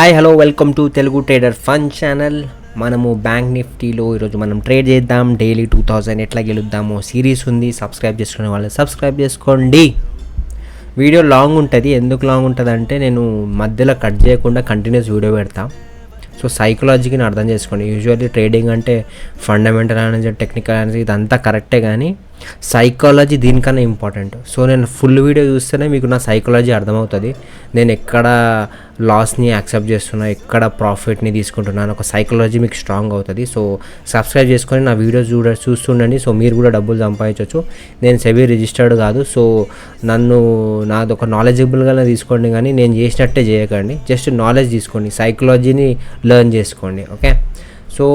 Hi hello welcome to Telugu trader fun channel. మనము bank నిఫ్టీలో ఈరోజు మనం ట్రేడ్ చేద్దాం. డైలీ 2000 ఎట్లా గెలుద్దామో సిరీస్ ఉంది. సబ్స్క్రైబ్ చేసుకునే వాళ్ళు సబ్స్క్రైబ్ చేసుకోండి. వీడియో లాంగ్ ఉంటుంది. ఎందుకు లాంగ్ ఉంటుంది అంటే నేను మధ్యలో కట్ చేయకుండా కంటిన్యూస్ వీడియో పెడతా. సో సైకలాజీని అర్థం చేసుకోండి. యూజువల్లీ ట్రేడింగ్ అంటే ఫండమెంటల్ అనేది టెక్నికల్ అనేది ఇదంతా కరెక్టే, కానీ సైకాలజీ దీనికన్నా ఇంపార్టెంట్. సో నేను ఫుల్ వీడియో చూస్తేనే మీకు నా సైకాలజీ అర్థమవుతుంది. నేను ఎక్కడ లాస్ని యాక్సెప్ట్ చేస్తున్నా, ఎక్కడ ప్రాఫిట్ని తీసుకుంటున్నాను, ఒక సైకాలజీ మీకు స్ట్రాంగ్ అవుతుంది. సో సబ్స్క్రైబ్ చేసుకొని నా వీడియోస్ చూస్తుండండి. సో మీరు కూడా డబ్బులు సంపాదించవచ్చు. నేను సెబీ రిజిస్టర్డ్ కాదు. సో నాది ఒక నాలెడ్జబుల్గానే తీసుకోండి, కానీ నేను చేసినట్టే చేయకండి. జస్ట్ నాలెడ్జ్ తీసుకోండి, సైకాలజీని లెర్న్ చేసుకోండి. ఓకే. సో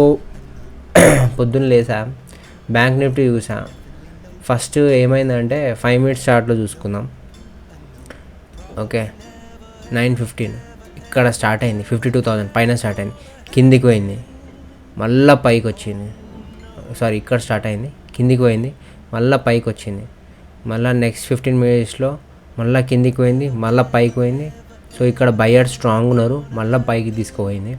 పొద్దున్న లేసా, బ్యాంక్ నిఫ్టీ చూసా. ఫస్ట్ ఏమైందంటే 5 minutes చార్ట్లో చూసుకుందాం. ఓకే, 9:15 ఇక్కడ స్టార్ట్ అయింది. 52,000 పైన స్టార్ట్ అయింది, కిందికి పోయింది, మళ్ళీ పైకి వచ్చింది. సారీ, ఇక్కడ స్టార్ట్ అయింది, కిందికి పోయింది, మళ్ళీ పైకి వచ్చింది. మళ్ళీ నెక్స్ట్ 15 minutesలో మళ్ళీ కిందికి పోయింది, మళ్ళీ పైకి పోయింది. సో ఇక్కడ బయర్ స్ట్రాంగ్ ఉన్నారు, మళ్ళీ పైకి తీసుకుపోయింది.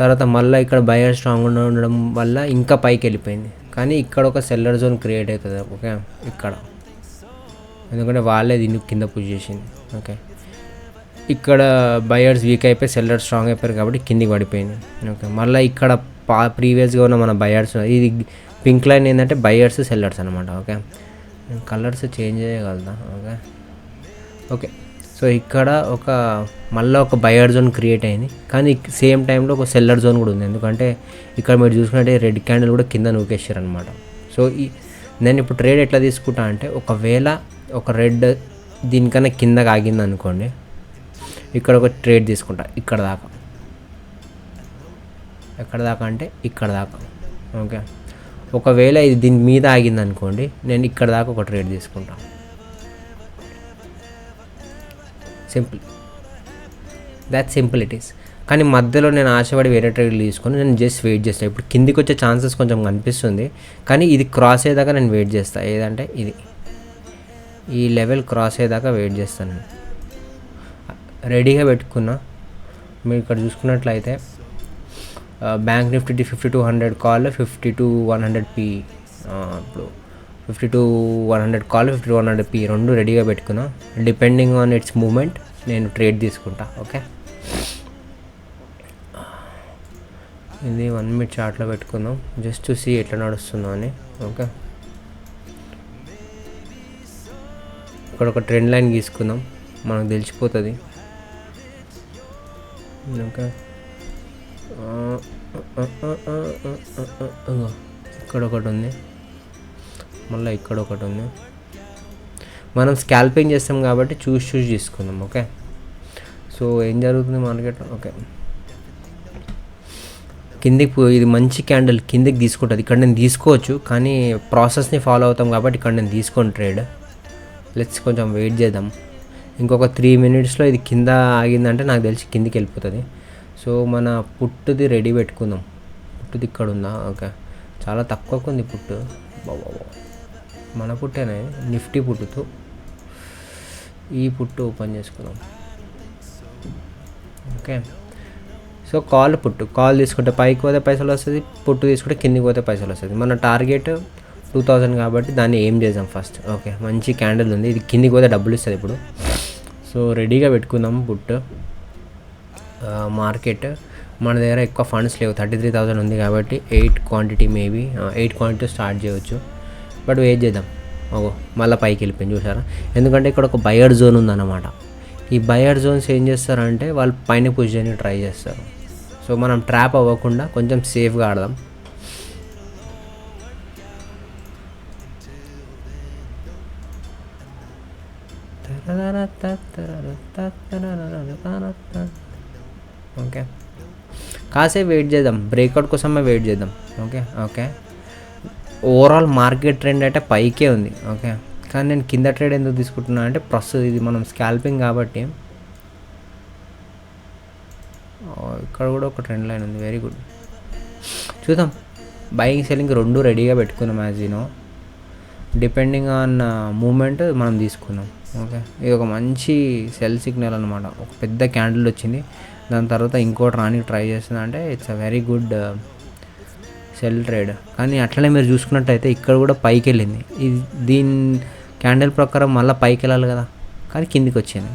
తర్వాత మళ్ళీ ఇక్కడ బయర్ స్ట్రాంగ్ ఉండడం వల్ల ఇంకా పైకి వెళ్ళిపోయింది. కానీ ఇక్కడ ఒక సెల్లర్ జోన్ క్రియేట్ అవుతుంది. ఓకే, ఇక్కడ ఎందుకంటే వాళ్ళే దీన్ని కింద పుష్ చేసింది. ఓకే, ఇక్కడ బయర్స్ వీక్ అయిపోయి సెల్లర్ స్ట్రాంగ్ అయిపోయారు కాబట్టి కిందికి పడిపోయింది. ఓకే, మళ్ళీ ఇక్కడ ప్రీవియస్గా ఉన్న మన బయర్స్, ఇది పింక్ లైన్ ఏంటంటే బయర్స్ సెల్లర్స్ అనమాట. ఓకే, కలర్స్ చేంజ్ చేయగలుగుతా. ఓకే ఓకే సో ఇక్కడ మళ్ళీ ఒక బయర్ జోన్ క్రియేట్ అయింది, కానీ సేమ్ టైంలో ఒక సెల్లర్ జోన్ కూడా ఉంది. ఎందుకంటే ఇక్కడ మీరు చూసుకుంటే రెడ్ క్యాండిల్ కూడా కింద నూకేసారు అనమాట. సో నేను ఇప్పుడు ట్రేడ్ ఎట్లా తీసుకుంటా అంటే, ఒకవేళ ఒక రెడ్ దీనికన్నా కిందకి ఆగింది అనుకోండి, ఇక్కడ ఒక ట్రేడ్ తీసుకుంటా. ఇక్కడ దాకా, ఎక్కడ దాకా అంటే ఇక్కడ దాకా. ఓకే, ఒకవేళ ఇది దీని మీద ఆగింది అనుకోండి, నేను ఇక్కడ దాకా ఒక ట్రేడ్ తీసుకుంటా. Simple, that simple it is. కానీ మధ్యలో నేను ఆశపడి వేరే ట్రేడ్లు తీసుకొని నేను జస్ట్ వెయిట్ చేస్తాను. ఇప్పుడు కిందికి వచ్చే ఛాన్సెస్ కొంచెం కనిపిస్తుంది, కానీ ఇది క్రాస్ అయ్యేదాకా నేను వెయిట్ చేస్తాను. ఏదంటే ఈ లెవెల్ క్రాస్ అయ్యేదాకా వెయిట్ చేస్తాను. రెడీగా పెట్టుకున్నా. మీరు ఇక్కడ చూసుకున్నట్లయితే బ్యాంక్ నిఫ్టీ 5200 కాల్, 52-100 పి. ఇప్పుడు 52-100 కాల్, 52-100 పి రెండు రెడీగా పెట్టుకున్నా. డిపెండింగ్ ఆన్ ఇట్స్ మూమెంట్ నేను ట్రేడ్ తీసుకుంటా. ఓకే, ఇది 1 minute చార్ట్లో పెట్టుకుందాం, జస్ట్ టు సీ ఎట్లా నడుస్తుందో అని. ఓకే, ఇక్కడ ఒక ట్రెండ్ లైన్ గీసుకుందాం, మనకు తెలిసిపోతుంది. ఓకే, ఇక్కడ ఒకటి ఉంది, మళ్ళీ ఇక్కడ ఒకటి ఉంది. మనం స్కాల్పింగ్ చేస్తాం కాబట్టి చూసి తీసుకుందాం. ఓకే, సో ఏం జరుగుతుంది మార్కెట్లో? ఓకే, కిందికి ఇది మంచి క్యాండిల్ కిందికి తీసుకుంటుంది. ఇక్కడ నేను తీసుకోవచ్చు, కానీ ప్రాసెస్ని ఫాలో అవుతాం కాబట్టి ఇక్కడ నేను తీసుకోను ట్రేడ్. లెట్స్ కొంచెం వెయిట్ చేద్దాం. ఇంకొక 3 minutesలో ఇది కింద ఆగిందంటే నాకు తెలిసి కిందికి వెళ్ళిపోతుంది. సో మన పుట్టుది రెడీ పెట్టుకుందాం. పుట్టుది ఇక్కడ ఉందా? ఓకే, చాలా తక్కువకు ఉంది పుట్టు. మన పుట్టేనే, నిఫ్టీ పుట్టుతో ఈ పుట్టు ఓపెన్ చేసుకుందాం. ఓకే, సో కాల్ తీసుకుంటే పైకి పోతే పైసలు వస్తుంది, పుట్టు తీసుకుంటే కిందికి పోతే పైసలు వస్తుంది. మన టార్గెట్ 2000 కాబట్టి దాన్ని ఏం చేద్దాం ఫస్ట్. ఓకే, మంచి క్యాండిల్ ఉంది, ఇది కిందికి పోతే డబ్బులు ఇస్తుంది ఇప్పుడు. సో రెడీగా పెట్టుకుందాం పుట్టు. మార్కెట్ మన దగ్గర ఎక్కువ ఫండ్స్ లేవు, 33,000 ఉంది కాబట్టి 8 quantity మేబీ 8 quantity స్టార్ట్ చేయవచ్చు. బట్ వెయిట్ చేద్దాం. మళ్ళీ పైకి వెళ్ళిపోయింది, చూసారా? ఎందుకంటే ఇక్కడ ఒక బయర్ జోన్ ఉందన్నమాట. ఈ బయర్ జోన్స్ ఏం చేస్తారంటే వాళ్ళు పైన పుష్ చేయని ట్రై చేస్తారు. సో మనం ట్రాప్ అవ్వకుండా కొంచెం సేఫ్గా ఆడదాం. ఓకే, కాసేపు వెయిట్ చేద్దాం, బ్రేక్అవుట్ కోసమే వెయిట్ చేద్దాం. ఓకే, ఓవరాల్ మార్కెట్ ట్రెండ్ అయితే పైకే ఉంది. ఓకే, కానీ నేను కింద ట్రేడ్ ఎందుకు తీసుకుంటున్నా అంటే, ప్రస్తుతం ఇది మనం స్కాల్పింగ్ కాబట్టి. ఇక్కడ కూడా ఒక ట్రెండ్ లైన్ ఉంది, వెరీ గుడ్. చూద్దాం, బయింగ్ సెల్లింగ్ రెండు రెడీగా పెట్టుకున్నాం. As you know, depending on moment మనం తీసుకున్నాం. ఓకే, ఇది ఒక మంచి సెల్ సిగ్నల్ అనమాట. ఒక పెద్ద క్యాండిల్ వచ్చింది, దాని తర్వాత ఇంకోటి రానికి ట్రై చేస్తున్నా అంటే it's a very good cell trade. కానీ అట్లనే మీరు చూసుకున్నట్టయితే ఇక్కడ కూడా పైకి వెళ్ళింది. ఇది దీని క్యాండిల్ ప్రకారం మళ్ళీ పైకి వెళ్ళాలి కదా, కానీ కిందికి వచ్చింది,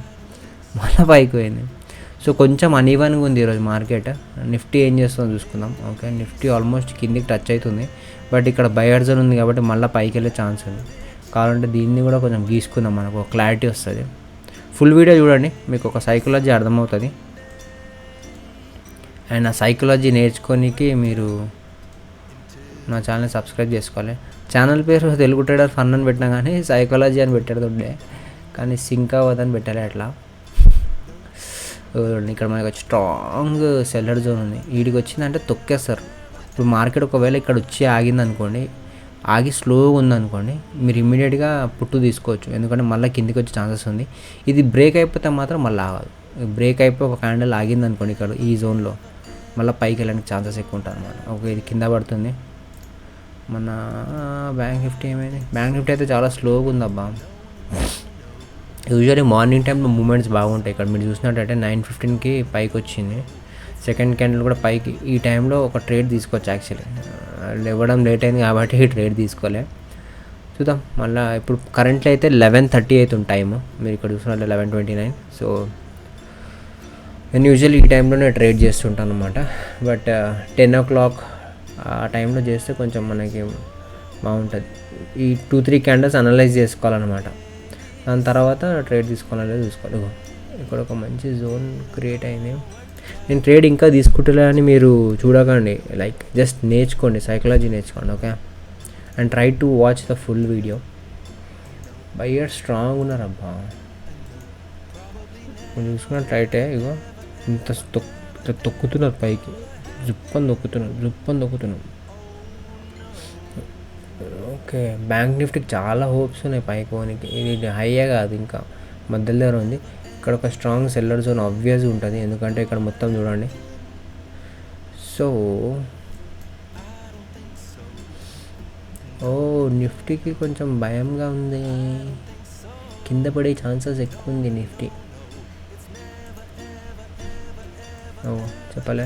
మళ్ళీ పైకి పోయింది. సో కొంచెం అన్ఈవెన్గా ఉంది ఈరోజు మార్కెట్. నిఫ్టీ ఏం చేస్తుందో చూసుకుందాం. ఓకే, నిఫ్టీ ఆల్మోస్ట్ కిందికి టచ్ అవుతుంది, బట్ ఇక్కడ బయర్ జోన్ ఉంది కాబట్టి మళ్ళీ పైకి వెళ్ళే ఛాన్స్ ఉంది. కావాలంటే దీన్ని కూడా కొంచెం గీసుకుందాం, మనకు ఒక క్లారిటీ వస్తుంది. ఫుల్ వీడియో చూడండి, మీకు ఒక సైకాలజీ అర్థమవుతుంది. అండ్ ఆ సైకాలజీ నేర్చుకోనికి మీరు నా ఛానల్ని సబ్స్క్రైబ్ చేసుకోవాలి. ఛానల్ పేరు తెలుగు ట్రేడర్ ఫన్ అని పెట్టినా కానీ సైకాలజీ అని పెట్టాడు ఉండే, కానీ సింక్ అవ్వదని పెట్టాలి. అట్లా ఇక్కడ మనకి స్ట్రాంగ్ సెల్లర్ జోన్ ఉంది. వీడికి వచ్చిందంటే తొక్కేస్తారు. ఇప్పుడు మార్కెట్ ఒకవేళ ఇక్కడ వచ్చి ఆగింది అనుకోండి, ఆగి స్లోగా ఉందనుకోండి, మీరు ఇమ్మీడియట్గా పుట్టు తీసుకోవచ్చు, ఎందుకంటే మళ్ళీ కిందికి వచ్చే ఛాన్సెస్ ఉంది. ఇది బ్రేక్ అయిపోతే మాత్రం మళ్ళీ ఆగదు. బ్రేక్ అయిపోయి ఒక క్యాండిల్ ఆగింది అనుకోండి ఇక్కడ ఈ జోన్లో, మళ్ళీ పైకి వెళ్ళడానికి ఛాన్సెస్ ఎక్కువ ఉంటుంది అన్నమాట. ఓకే, ఇది కింద పడుతుంది. మన బ్యాంక్ నిఫ్టీ ఏమైంది? బ్యాంక్ నిఫ్టీ అయితే చాలా స్లోగా ఉందబ్బా. యూజువల్లీ మార్నింగ్ టైంలో మూమెంట్స్ బాగుంటాయి. ఇక్కడ మీరు చూసినట్టయితే 9:15కి పైకి వచ్చింది, సెకండ్ క్యాండిల్ కూడా పైకి. ఈ టైంలో ఒక ట్రేడ్ తీసుకోవచ్చు. యాక్చువల్లీ ఇవ్వడం లేట్ అయింది కాబట్టి ఈ ట్రేడ్ తీసుకోలే. చూద్దాం మళ్ళీ. ఇప్పుడు కరెంట్లో అయితే 11:30 అవుతుంది టైము, మీరు ఇక్కడ చూసినట్టు 11:29. సో నేను యూజువల్లీ ఈ టైంలోనే ట్రేడ్ చేస్తుంటాను అనమాట. బట్ 10 o'clock ఆ టైంలో చేస్తే కొంచెం మనకి బాగుంటుంది. ఈ 2-3 క్యాండిల్స్ అనలైజ్ చేసుకోవాలన్నమాట. దాని తర్వాత ట్రేడ్ తీసుకోవాలో చూసుకోవాలి. ఇక్కడ ఒక మంచి జోన్ క్రియేట్ అయింది. నేను ట్రేడ్ ఇంకా తీసుకుంటలే అని మీరు చూడకండి, లైక్ జస్ట్ నేర్చుకోండి, సైకాలజీ నేర్చుకోండి. Okay, and try to watch the full video. Buyer strong ఉన్నారబ్బా. మీరు చూసుకున్నట్లయితే ఇగో ఇంత తొక్కుతున్నారు పైకి, జుప్పని తొక్కుతున్నారు. ఓకే, బ్యాంక్ నిఫ్టీకి చాలా హోప్స్ ఉన్నాయి పైకి పోనీకి. ఇది హైయే కాదు, ఇంకా మధ్యలో దగ్గర ఉంది. ఇక్కడ ఒక స్ట్రాంగ్ సెల్లర్ జోన్ ఆబ్వియస్గా ఉంటుంది, ఎందుకంటే ఇక్కడ మొత్తం చూడండి. సో నిఫ్టీకి కొంచెం భయంగా ఉంది, కింద పడే ఛాన్సెస్ ఎక్కువ ఉంది నిఫ్టీ. చెప్పలే,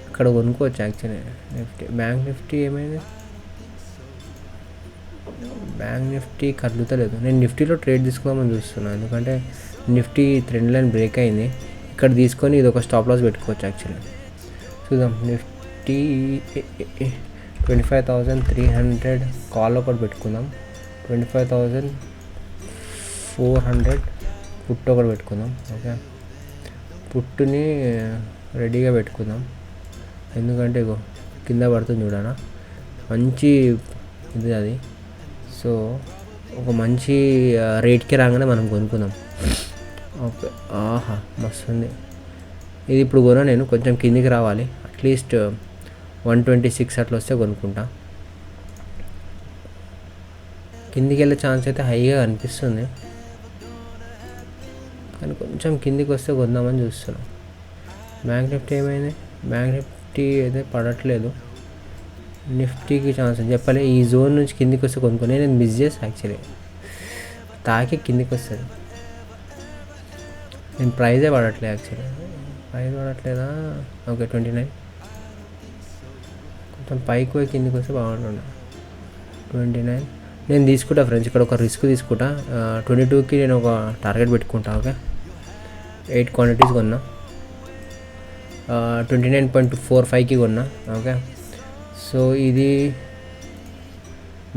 ఇక్కడ కొనుక్కోవచ్చు యాక్చువల్లీ నిఫ్టీ. బ్యాంక్ నిఫ్టీ ఏమైంది? బ్యాంక్ నిఫ్టీ కదులుతలేదు. నేను నిఫ్టీలో ట్రేడ్ తీసుకుందామని చూస్తున్నాను, ఎందుకంటే నిఫ్టీ ట్రెండ్ లైన్ బ్రేక్ అయింది. ఇక్కడ తీసుకొని ఇది ఒక స్టాప్ లాస్ పెట్టుకోవచ్చు యాక్చువల్లీ. చూద్దాం. నిఫ్టీ 25,300 కాల్ ఒకటి పెట్టుకుందాం, 25,400 పుట్టు ఒకటి పెట్టుకుందాం. ఓకే, పుట్టుని రెడీగా పెట్టుకుందాం, ఎందుకంటే ఇగో కింద పడుతుంది చూడనా, మంచి ఇది అది. సో ఒక మంచి రేట్కి రాగానే మనం కొనుక్కుందాం. ఓకే, ఆహా మస్తు ఉంది ఇది. ఇప్పుడు కూడా నేను కొంచెం కిందికి రావాలి, అట్లీస్ట్ 126 అట్లా వస్తే కొనుక్కుంటా. కిందికి వెళ్ళే ఛాన్స్ అయితే హైగా అనిపిస్తుంది, కానీ కొంచెం కిందికి వస్తే కొందామని చూస్తున్నాం. బ్యాంక్ నిఫ్టీ ఏమైంది? బ్యాంక్ నిఫ్టీ అయితే పడట్లేదు, నిఫ్టీకి ఛాన్స్ అని చెప్పాలి. ఈ జోన్ నుంచి కిందికి వస్తే కొనుక్కొని నేను మిస్ చేసి యాక్చువల్లీ తాకి కిందికి వస్తుంది. నేను ప్రైజే పడట్లేదు యాక్చువల్లీ, ప్రైజ్ పడట్లేదా? ఓకే 29. కొంచెం పైకి పోయి కిందికి వస్తే బాగుంటుండే. 29 నేను తీసుకుంటా ఫ్రెండ్స్, ఇక్కడ ఒక రిస్క్ తీసుకుంటా. 22కి నేను ఒక టార్గెట్ పెట్టుకుంటా. ఓకే, 8 క్వాంటిటీస్ కొన్నా, 29.45కి కొన్నా. ఓకే, సో ఇది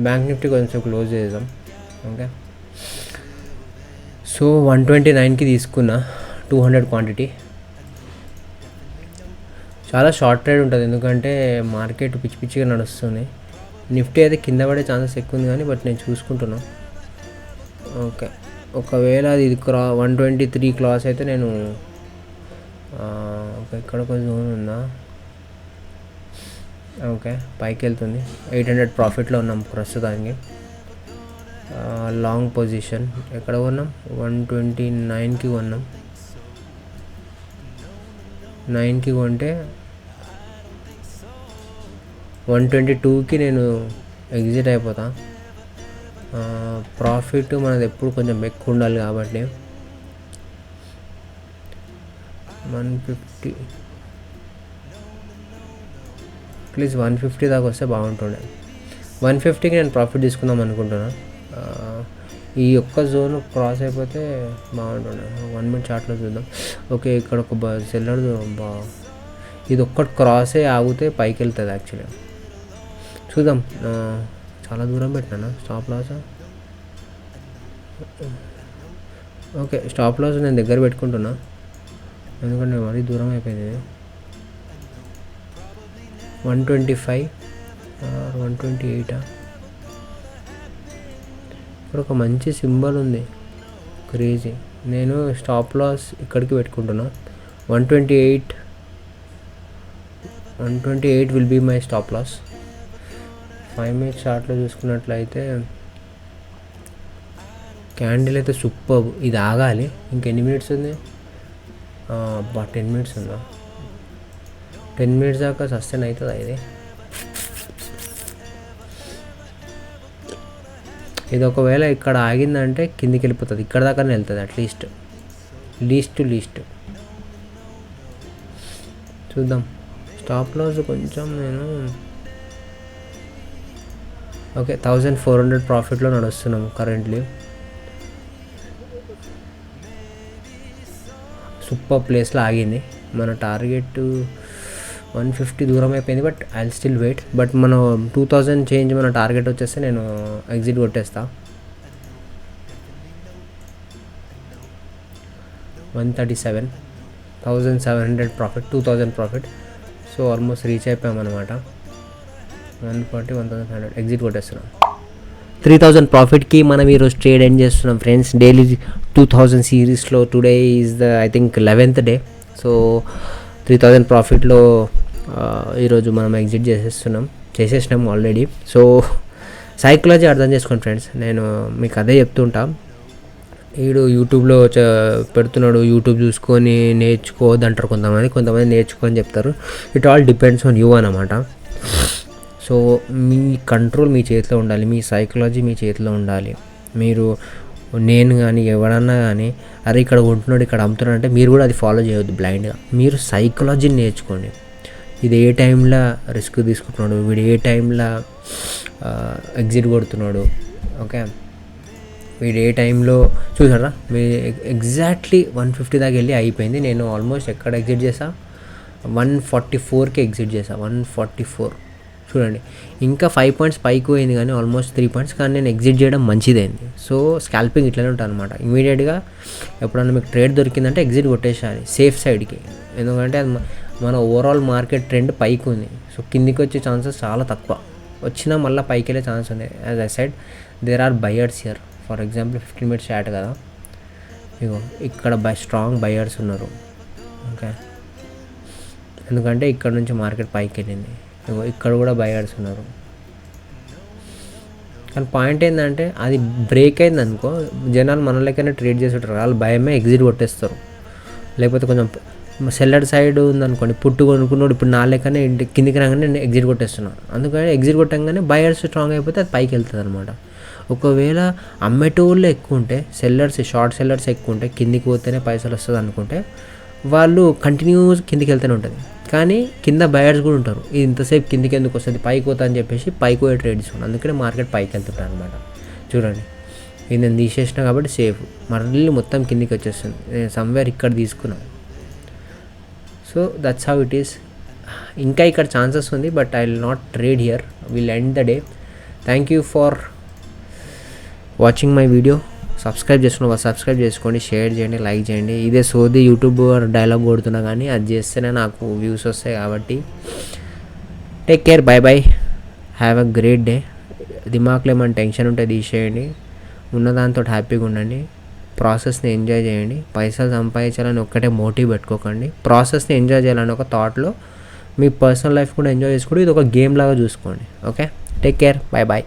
బ్యాంక్ నిఫ్టీ కొంచెం క్లోజ్ చేద్దాం. ఓకే, సో 129కి తీసుకున్నా 200 క్వాంటిటీ. చాలా షార్ట్ ట్రేడ్ ఉంటుంది, ఎందుకంటే మార్కెట్ పిచ్చి పిచ్చిగా నడుస్తుంది. నిఫ్టీ అయితే కింద పడే ఛాన్సెస్ ఎక్కువ ఉంది, కానీ బట్ నేను చూసుకుంటున్నాను. ఓకే, ఒకవేళ అది 123 క్లాస్ అయితే నేను ఇక్కడ ఒక జోన్ ఉందా? ఓకే, పైకి వెళ్తుంది. 800 ప్రాఫిట్లో ఉన్నాం ప్రస్తుతానికి. లాంగ్ పొజిషన్ ఎక్కడ కొన్నాం? 129కి కొన్నాం. 9కి కొంటే 122కి నేను ఎగ్జిట్ అయిపోతా. ప్రాఫిట్ మనది ఎప్పుడు కొంచెం ఎక్కువ ఉండాలి కాబట్టి 150 ప్లీజ్ 150 దాకా వస్తే బాగుంటుండే. 150కి నేను ప్రాఫిట్ తీసుకుందాం అనుకుంటున్నా. ఈ ఒక్క జోన్ క్రాస్ అయిపోతే బాగుంటుండే. 1 మినిట్ చార్ట్లో చూద్దాం. ఓకే, ఇక్కడ ఒక సెల్లర్ ఇది ఒక్కటి క్రాసే ఆగితే పైకి వెళ్తుంది యాక్చువల్లీ. చూద్దాం. చాలా దూరం పెట్టినా stop loss. Okay, stop loss నేను దగ్గర పెట్టుకుంటున్నా ఎందుకంటే మరీ దూరం అయిపోయింది. 125 128. ఇక్కడ ఒక మంచి సింబల్ ఉంది, క్రేజీ. నేను స్టాప్ లాస్ ఇక్కడికి పెట్టుకుంటున్నా. 128 will be my stop loss. 5 minutes చార్ట్లో చూసుకున్నట్లయితే క్యాండిల్ అయితే సూపర్. ఇది ఆగాలి. ఇంకెన్ని మినిట్స్ ఉంది? 10 మినిట్స్ ఉందా? 10 మినిట్స్ దాకా సస్టైన్ అవుతుందా ఇది? ఇది ఒకవేళ ఇక్కడ ఆగిందంటే కిందికి వెళ్ళిపోతుంది. ఇక్కడ దాకానే వెళ్తుంది అట్లీస్ట్, లీస్ట్. చూద్దాం. స్టాప్ లాస్ కొంచెం నేను ఓకే 1400 ప్రాఫిట్లో నడుస్తున్నాము కరెంట్లీ. సూపర్ ప్లేస్లో ఆగింది. మన టార్గెట్ 150 దూరం అయిపోయింది, but I will still wait. But మనం 2000 చేంజ్ మన టార్గెట్ వచ్చేస్తే నేను ఎగ్జిట్ కొట్టేస్తా. 137 1700 ప్రాఫిట్, 2000 ప్రాఫిట్. సో ఆల్మోస్ట్ రీచ్ అయిపోయామన్నమాట. 140 1500 ఎగ్జిట్ కొట్టేస్తున్నాం. 3000 ప్రాఫిట్కి మనం ఈరోజు ట్రేడ్ ఎండ్ చేస్తున్నాం ఫ్రెండ్స్. డైలీ 2000 సిరీస్లో today is the I think 11th day. So 3000 ప్రాఫిట్లో ఈరోజు మనం ఎగ్జిట్ చేసేసినాం ఆల్రెడీ. సో సైకాలజీ అర్థం చేసుకోండి ఫ్రెండ్స్. నేను మీకు అదే చెప్తుంటా. వీడు యూట్యూబ్లో పెడుతున్నాడు, యూట్యూబ్ చూసుకొని నేర్చుకోవద్దంటారు కొంతమంది నేర్చుకొని చెప్తారు. It all depends on you అన్నమాట. సో మీ కంట్రోల్ మీ చేతిలో ఉండాలి, మీ సైకాలజీ మీ చేతిలో ఉండాలి. మీరు నేను కానీ ఎవరన్నా కానీ అరే ఇక్కడ ఉంటున్నాడు ఇక్కడ అమ్ముతున్నాడు అంటే మీరు కూడా అది ఫాలో చేయవద్దు బ్లైండ్గా. మీరు సైకాలజీని నేర్చుకోండి. ఇది ఏ టైంలో రిస్క్ తీసుకుంటున్నాడు, వీడు ఏ టైంలో ఎగ్జిట్ కొడుతున్నాడు, ఓకే వీడు ఏ టైంలో చూసారా. మీ ఎగ్జాక్ట్లీ 150 దాకా వెళ్ళి అయిపోయింది. నేను ఆల్మోస్ట్ ఎక్కడ ఎగ్జిట్ చేసా 144కి ఎగ్జిట్ చేసా. 144 చూడండి. ఇంకా 5 పాయింట్స్ పైకి పోయింది కానీ ఆల్మోస్ట్ 3 పాయింట్స్, కానీ నేను ఎగ్జిట్ చేయడం మంచిదైంది. సో స్కాల్పింగ్ ఇట్లనే ఉంటుంది అనమాట. ఇమీడియట్గా ఎప్పుడన్నా మీకు ట్రేడ్ దొరికిందంటే ఎగ్జిట్ కొట్టేసేయాలి సేఫ్ సైడ్కి. ఎందుకంటే అది మన ఓవరాల్ మార్కెట్ ట్రెండ్ పైకి ఉంది. సో కిందికి వచ్చే ఛాన్సెస్ చాలా తక్కువ, వచ్చినా మళ్ళీ పైకి వెళ్ళే ఛాన్స్ ఉంది. As I said there are buyers here. For example 15 minutes chart కదా, ఇగో ఇక్కడ స్ట్రాంగ్ బయర్స్ ఉన్నారు, ఓకే. ఎందుకంటే ఇక్కడ నుంచి మార్కెట్ పైకి వెళ్ళింది. ఇగో ఇక్కడ కూడా బయర్స్ ఉన్నారు. కానీ పాయింట్ ఏంటంటే అది బ్రేక్ అయింది అనుకో, జనాలు మన లెక్కనే ట్రేడ్ చేస్తుంటారు, వాళ్ళు భయమే ఎగ్జిట్ కొట్టేస్తారు. లేకపోతే కొంచెం సెల్లర్ సైడ్ ఉందనుకోండి, పుట్టు కొనుక్కున్నాడు ఇప్పుడు నా లెక్కనే కిందికి రాగానే నేను ఎగ్జిట్ కొట్టేస్తున్నాను. అందుకని ఎగ్జిట్ కొట్టంగానే బయర్స్ స్ట్రాంగ్ అయిపోతే అది పైకి వెళ్తుంది అనమాట. ఒకవేళ అమ్మేటోళ్ళు ఎక్కువ ఉంటే, షార్ట్ సెల్లర్స్ ఎక్కువ ఉంటే, కిందికి పోతేనే పైసలు వస్తుంది అనుకుంటే వాళ్ళు కంటిన్యూస్ కిందికి వెళ్తూనే ఉంటుంది. కానీ కింద బయర్స్ కూడా ఉంటారు, ఇది ఇంతసేపు కిందికి ఎందుకు వస్తుంది పైకి పోతా అని చెప్పేసి పైకి పోయే ట్రేడ్ ఇస్తున్నాను. అందుకనే మార్కెట్ పైకి వెళ్తుంటారు అనమాట. చూడండి, ఇది నేను తీసేసిన కాబట్టి సేఫ్. మళ్ళీ మొత్తం కిందికి వచ్చేస్తుంది. నేను సమ్వేర్ ఇక్కడ తీసుకున్నాను. So that's how it is. ఇంకా ఇక్కడ ఛాన్సెస్ ఉంది, but I will not trade here. Will end the day. Thank you for watching my video. Subscribe చేసుకున్న వాళ్ళు సబ్స్క్రైబ్ చేసుకోండి, షేర్ చేయండి, లైక్ చేయండి. ఇదే సోది యూట్యూబ్ డైలాగ్ కొడుతున్నా కానీ అది చేస్తేనే నాకు వ్యూస్ వస్తాయి. కాబట్టి take care, bye bye, have a great day. దిమాక్లో ఏమైనా టెన్షన్ ఉంటే తీసేయండి, ఉన్నదాంతో హ్యాపీగా ఉండండి. ప్రాసెస్ని ఎంజాయ్ చేయండి. పైసలు సంపాదించాలని ఒక్కటే మోటివ్ పెట్టుకోకండి. ప్రాసెస్ని ఎంజాయ్ చేయాలని ఒక థాట్లో మీ పర్సనల్ లైఫ్ కూడా ఎంజాయ్ చేసుకోండి. ఇది ఒక గేమ్ లాగా చూసుకోండి. Okay, take care, bye bye.